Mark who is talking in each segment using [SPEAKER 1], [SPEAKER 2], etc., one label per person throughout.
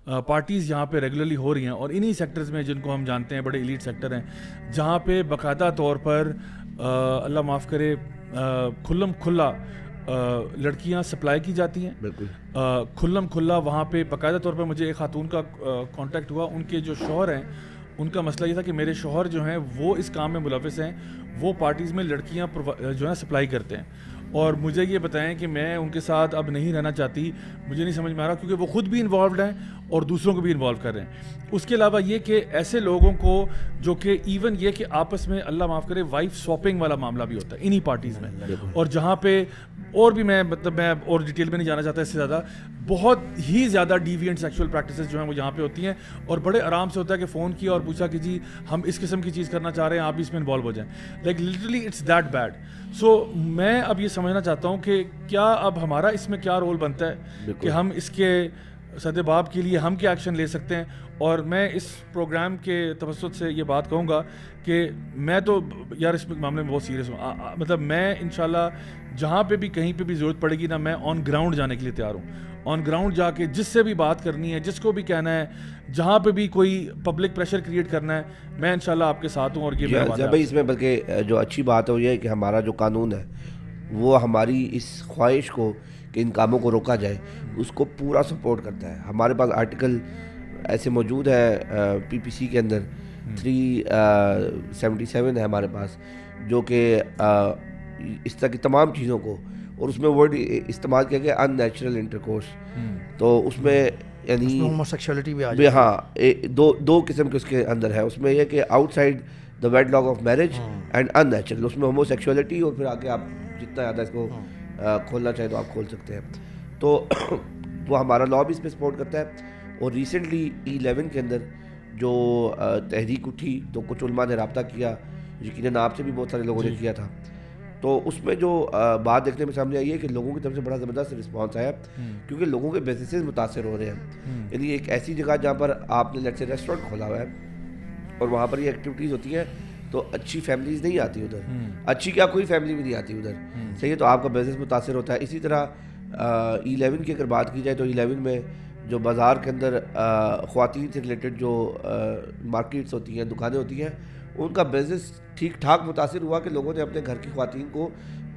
[SPEAKER 1] Parties یہاں پہ regularly ہو رہی ہیں, اور انہی سیکٹرز میں جن کو ہم جانتے ہیں بڑے ایلیٹ سیکٹر ہیں, جہاں پہ باقاعدہ طور پر اللہ معاف کرے کھلم کھلا لڑکیاں سپلائی کی جاتی ہیں.
[SPEAKER 2] بالکل
[SPEAKER 1] کھلم کھلا وہاں پہ باقاعدہ طور پر مجھے ایک خاتون کا کانٹیکٹ ہوا, ان کے جو شوہر ہیں ان کا مسئلہ یہ تھا کہ میرے شوہر جو ہیں وہ اس کام میں ملوث ہیں, وہ پارٹیز میں لڑکیاں جو ہیں سپلائی کرتے ہیں, اور مجھے یہ بتائیں کہ میں ان کے ساتھ اب نہیں رہنا چاہتی, مجھے نہیں سمجھ میں آ رہا, کیونکہ وہ خود بھی انوالوڈ ہیں اور دوسروں کو بھی انوالو کر رہے ہیں. اس کے علاوہ یہ کہ ایسے لوگوں کو جو کہ ایون یہ کہ آپس میں اللہ معاف کرے وائف سواپنگ والا معاملہ بھی ہوتا ہے انہی پارٹیز میں, اور جہاں پہ اور بھی میں اور ڈیٹیل میں نہیں جانا چاہتا اس سے زیادہ, بہت ہی زیادہ ڈیوینٹ سیکشول پریکٹسز جو ہیں وہ یہاں پہ ہوتی ہیں, اور بڑے آرام سے ہوتا ہے کہ فون کیا اور پوچھا کہ جی ہم اس قسم کی چیز کرنا چاہ رہے ہیں, آپ بھی اس میں انوالو ہو جائیں. Like literally it's that bad. So میں اب یہ سمجھنا چاہتا ہوں کہ کیا اب ہمارا اس میں کیا رول بنتا ہے کہ ہم اس کے سدباب کے لیے ہم کیا ایکشن لے سکتے ہیں. اور میں اس پروگرام کے توسط سے یہ بات کہوں گا کہ میں تو یار اس معاملے میں بہت سیریس ہوں, مطلب میں انشاءاللہ جہاں پہ بھی کہیں پہ بھی ضرورت پڑے گی نا, میں آن گراؤنڈ جانے کے لیے تیار ہوں. آن گراؤنڈ جا کے جس سے بھی بات کرنی ہے, جس کو بھی کہنا ہے, جہاں پہ بھی کوئی پبلک پریشر کریٹ کرنا ہے, میں انشاءاللہ آپ کے ساتھ ہوں. اور یہ
[SPEAKER 2] بھائی اس میں بلکہ جو اچھی بات ہے وہ یہ ہے کہ ہمارا جو قانون ہے وہ ہماری اس خواہش کو کہ ان کاموں کو روکا جائے اس کو پورا سپورٹ کرتا ہے. ہمارے پاس آرٹیکل ایسے موجود ہے پی پی سی کے اندر 377 ہے ہمارے پاس, جو کہ اس طرح کی تمام چیزوں کو, اور اس میں ورڈ استعمال کیا گیا ان نیچرل انٹرکورس. تو اس میں یعنی
[SPEAKER 3] ہوموسیکشولیٹی بھی آ جائے,
[SPEAKER 2] ہاں دو قسم کے اس کے اندر ہے. اس میں یہ کہ outside the wedlock of marriage and unnatural, اس میں ہوموسیکشولیٹی, اور پھر آگے آپ جتنا زیادہ اس کو کھولنا چاہیں تو آپ کھول سکتے ہیں. تو وہ ہمارا لا بھی اس پہ سپورٹ کرتا ہے. اور ریسنٹلی E11 کے اندر جو تحریک اٹھی تو کچھ علماء نے رابطہ کیا, یقیناً آپ سے بھی بہت سارے لوگوں نے کیا تھا. تو اس میں جو بات دیکھنے میں سامنے آئی ہے کہ لوگوں کی طرف سے بڑا زبردست رسپانس آیا, کیونکہ لوگوں کے بزنسز متاثر ہو رہے ہیں. یعنی ایک ایسی جگہ جہاں پر آپ نے لیٹس سے ریسٹورینٹ کھولا ہوا ہے اور وہاں پر یہ ایکٹیویٹیز ہوتی ہیں, تو اچھی فیملیز نہیں آتی ادھر, اچھی کیا کوئی فیملی بھی نہیں آتی ادھر, صحیح ہے, تو آپ کا بزنس متاثر ہوتا ہے. اسی طرح E11 کی اگر بات کی جائے تو E11 میں جو بازار کے اندر خواتین سے ریلیٹڈ جو مارکیٹس ہوتی ہیں, دکانیں ہوتی ہیں, ان کا بزنس ٹھیک ٹھاک متاثر ہوا کہ لوگوں نے اپنے گھر کی خواتین کو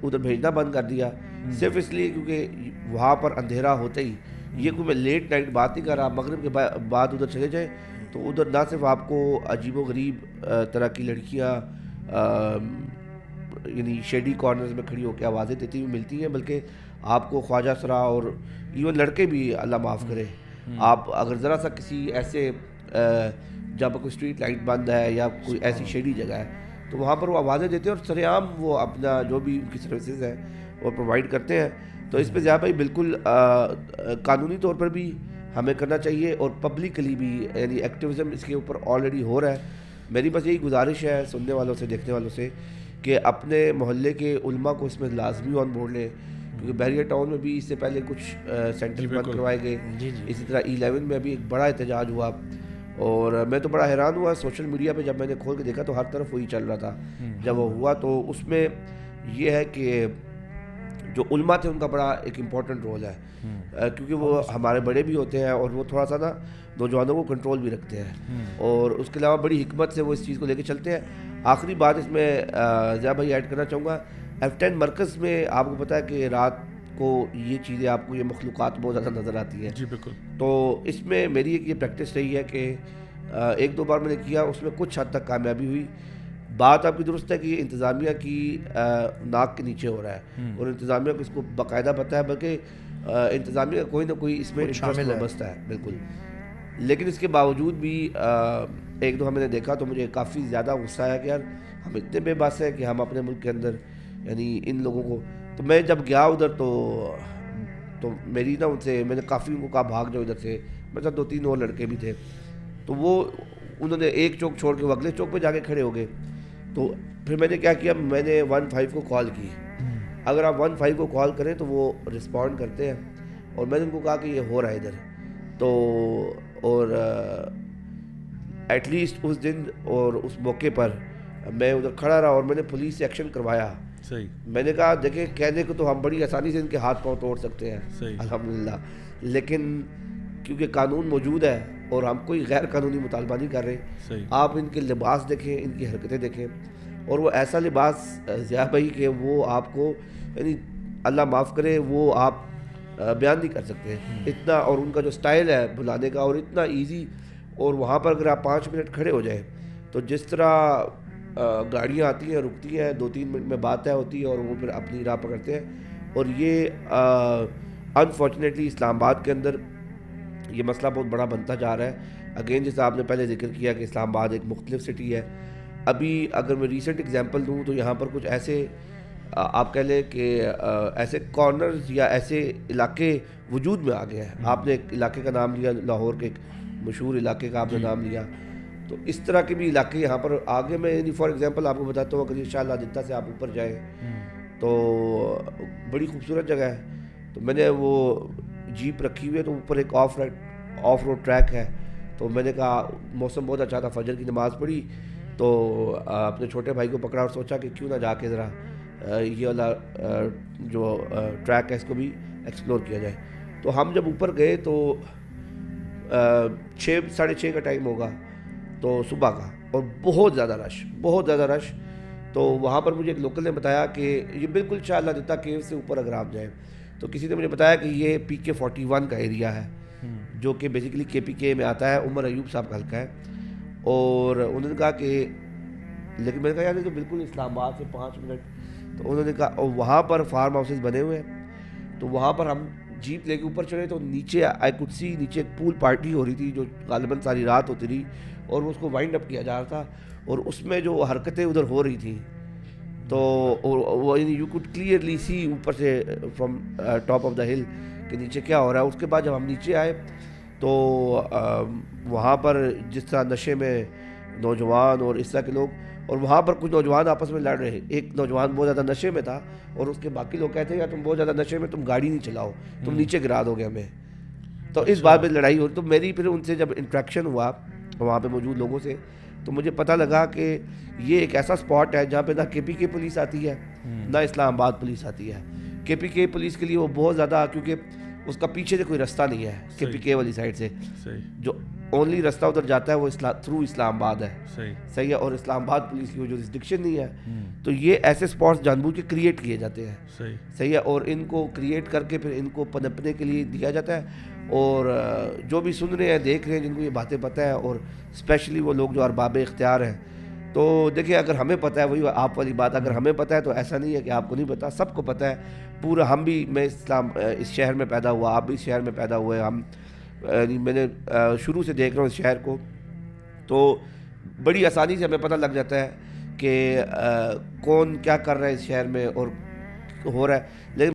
[SPEAKER 2] ادھر بھیجنا بند کر دیا, صرف اس لیے کیونکہ وہاں پر اندھیرا ہوتے ہی, یہ کوئی میں لیٹ نائٹ بات نہیں کر رہا, مغرب کے بعد ادھر چلے جائیں تو ادھر نہ صرف آپ کو عجیب و غریب طرح کی لڑکیاں یعنی شیڈی کارنرز میں کھڑی ہو کے آوازیں دیتی ہوئی ملتی ہیں, بلکہ آپ کو خواجہ سرا اور ایون لڑکے بھی اللہ معاف کرے, آپ اگر ذرا سا کسی ایسے جہاں پر کوئی اسٹریٹ لائٹ بند ہے یا کوئی ایسی شیڈی جگہ ہے تو وہاں پر وہ آوازیں دیتے ہیں اور سر عام وہ اپنا جو بھی ان کی سروسز ہیں وہ پرووائڈ کرتے ہیں. تو اس پہ ضیاء بھائی بالکل قانونی طور پر بھی ہمیں کرنا چاہیے اور پبلکلی بھی, یعنی ایکٹیویزم اس کے اوپر آلریڈی ہو رہا ہے. میری بس یہی گزارش ہے سننے والوں سے, دیکھنے والوں سے, کہ اپنے محلے کے علماء کو اس میں لازمی آن بورڈ لیں, کیونکہ بحریہ ٹاؤن میں بھی اس سے پہلے کچھ سینٹر بند کروائے گئے. اسی طرح E11 میں بھی ایک بڑا احتجاج ہوا, اور میں تو بڑا حیران ہوا سوشل میڈیا پہ جب میں نے کھول کے دیکھا تو ہر طرف وہی چل رہا تھا. جب وہ ہوا تو اس میں یہ ہے کہ جو علماء تھے ان کا بڑا ایک امپورٹنٹ رول ہے, کیونکہ وہ ہمارے بڑے بھی ہوتے ہیں اور وہ تھوڑا سا نا نوجوانوں کو کنٹرول بھی رکھتے ہیں, اور اس کے علاوہ بڑی حکمت سے وہ اس چیز کو لے کے چلتے ہیں. آخری بات اس میں ضیاء بھائی ایڈ کرنا چاہوں گا, F10 مرکز میں آپ کو پتہ ہے کہ رات کو یہ چیزیں آپ کو یہ مخلوقات بہت زیادہ نظر آتی ہیں.
[SPEAKER 1] جی بالکل.
[SPEAKER 2] تو اس میں میری ایک یہ پریکٹس رہی ہے کہ ایک دو بار میں نے کیا, اس میں کچھ حد تک کامیابی ہوئی. بات آپ کی درست ہے کہ یہ انتظامیہ کی ناک کے نیچے ہو رہا ہے, اور انتظامیہ کو اس کو باقاعدہ پتہ ہے, بلکہ انتظامیہ کا کوئی نہ کوئی اس میں شامل وابستہ ہے بالکل. لیکن اس کے باوجود بھی ایک دو ہم نے دیکھا تو مجھے کافی زیادہ غصہ آیا کہ یار ہم اتنے بے بس ہیں کہ ہم اپنے ملک کے اندر یعنی ان لوگوں کو. تو میں جب گیا ادھر تو میری نا ان سے میں نے کافی ان کو کہا بھاگ جاؤ ادھر سے, میرے ساتھ 2-3 اور لڑکے بھی تھے, تو وہ انہوں نے ایک چوک چھوڑ کے وہ اگلے چوک پہ جا کے کھڑے ہو گئے. تو پھر میں نے کیا کیا, میں نے 15 کو کال کی. اگر آپ 15 کو کال کریں تو وہ رسپونڈ کرتے ہیں, اور میں نے ان کو کہا کہ یہ ہو رہا ہے ادھر. تو اور ایٹ لیسٹ اس دن اور اس موقع پر میں ادھر کھڑا رہا اور میں نے پولیس سے ایکشن کروایا.
[SPEAKER 1] صحیح.
[SPEAKER 2] میں نے کہا دیکھیں کہنے کو تو ہم بڑی آسانی سے ان کے ہاتھ پاؤں توڑ سکتے ہیں
[SPEAKER 1] صحیح,
[SPEAKER 2] الحمدللہ, لیکن کیونکہ قانون موجود ہے اور ہم کوئی غیر قانونی مطالبہ نہیں کر رہے.
[SPEAKER 1] صحیح.
[SPEAKER 2] آپ ان کے لباس دیکھیں, ان کی حرکتیں دیکھیں, اور وہ ایسا لباس ضیاء بھائی کہ وہ آپ کو یعنی اللہ معاف کرے وہ آپ بیان نہیں کر سکتے اتنا, اور ان کا جو سٹائل ہے بلانے کا اور اتنا ایزی, اور وہاں پر اگر آپ 5 منٹ کھڑے ہو جائیں تو جس طرح گاڑیاں آتی ہیں رکتی ہیں 2-3 منٹ میں بات طے ہوتی ہے اور وہ پھر اپنی راہ پکڑتے ہیں. اور یہ انفارچونیٹلی اسلام آباد کے اندر یہ مسئلہ بہت بڑا بنتا جا رہا ہے. اگین جیسے آپ نے پہلے ذکر کیا کہ اسلام آباد ایک مختلف سٹی ہے. ابھی اگر میں ریسنٹ اگزامپل دوں تو یہاں پر کچھ ایسے آپ کہہ لیں کہ ایسے کارنرز یا ایسے علاقے وجود میں آ گئے ہیں. آپ نے ایک علاقے کا نام لیا, لاہور کے ایک مشہور علاقے کا آپ نے نام لیا, تو اس طرح کے بھی علاقے یہاں پر آگے. میں یعنی فار ایگزامپل آپ کو بتاتا ہوں, اگر انشاءاللہ جدہ سے آپ اوپر جائیں تو بڑی خوبصورت جگہ ہے. تو میں نے وہ جیپ رکھی ہوئی ہے, تو اوپر ایک آف روڈ ٹریک ہے. تو میں نے کہا موسم بہت اچھا تھا, فجر کی نماز پڑھی تو اپنے چھوٹے بھائی کو پکڑا اور سوچا کہ کیوں نہ جا کے ذرا یہ والا جو ٹریک ہے اس کو بھی ایکسپلور کیا جائے. تو ہم جب اوپر گئے تو 6-6:30 کا ٹائم ہوگا تو صبح کا, اور بہت زیادہ رش. تو وہاں پر مجھے ایک لوکل نے بتایا کہ یہ بالکل شاہ اللہ جدہ کیو سے اوپر اگر آپ جائیں تو کسی نے مجھے بتایا کہ یہ PK-41 کا ایریا ہے جو کہ بیسیکلی KPK میں آتا ہے, عمر ایوب صاحب کا حلقہ ہے. اور انہوں نے کہا کہ لیکن میں نے کہا یار یہ تو بالکل اسلام آباد سے 5 منٹ. تو انہوں نے کہا وہاں پر فارم ہاؤسز بنے ہوئے ہیں. تو وہاں پر ہم جیپ لے کے اوپر چڑھے تو نیچے آئی کڈ سی نیچے ایک پول پارٹی ہو رہی تھی جو غالباً ساری رات ہوتی رہی, اور اس کو وائنڈ اپ کیا جا رہا تھا, اور اس میں جو حرکتیں ادھر ہو رہی تھیں تو وہ یو کوڈ کلیئرلی سی اوپر سے فرام ٹاپ آف دا ہل کہ نیچے کیا ہو رہا ہے. اس کے بعد جب ہم نیچے آئے تو وہاں پر جس طرح نشے میں نوجوان اور اس طرح کے لوگ, اور وہاں پر کچھ نوجوان آپس میں لڑ رہے. ایک نوجوان بہت زیادہ نشے میں تھا اور اس کے باقی لوگ کہتے ہیں یار تم بہت زیادہ نشے میں, تم گاڑی نہیں چلاؤ, تم نیچے گرا دو گے ہمیں. تو اس بات میں لڑائی ہو رہی. تو میری پھر ان سے جب انٹریکشن ہوا وہاں پہ موجود لوگوں سے تو مجھے پتہ لگا کہ یہ ایک ایسا اسپاٹ ہے جہاں پہ نہ KPK پولیس آتی ہے نہ اسلام آباد پولیس آتی ہے. KPK پولیس کے لیے وہ بہت زیادہ, کیونکہ اس کا پیچھے سے کوئی رستہ نہیں ہے KPK والی سائڈ سے, جو اونلی رستہ ادھر جاتا ہے وہ تھرو اسلام آباد ہے. صحیح ہے. اور اسلام آباد پولیس کی وہ جورسڈکشن نہیں ہے. تو یہ ایسے اسپاٹس جان بوجھ کے کریٹ کیے جاتے ہیں. صحیح ہے. اور ان کو کریٹ کر کے پھر ان کو پنپنے کے لیے دیا جاتا ہے. اور جو بھی سن رہے ہیں دیکھ رہے ہیں جن کو یہ باتیں پتہ ہے, اور اسپیشلی وہ لوگ جو ارباب اختیار ہیں, تو دیکھیں اگر ہمیں پتہ ہے, وہی آپ والی بات, اگر ہمیں پتہ ہے تو ایسا نہیں ہے کہ آپ کو نہیں پتہ, سب کو پتہ ہے پورا. ہم بھی, میں اس شہر میں پیدا ہوا, آپ بھی اس شہر میں پیدا ہوئے, ہم میں نے شروع سے دیکھ رہا ہوں اس شہر کو, تو بڑی آسانی سے ہمیں پتہ لگ جاتا ہے کہ کون کیا کر رہا ہے اس شہر میں اور ہو رہا ہے. لیکن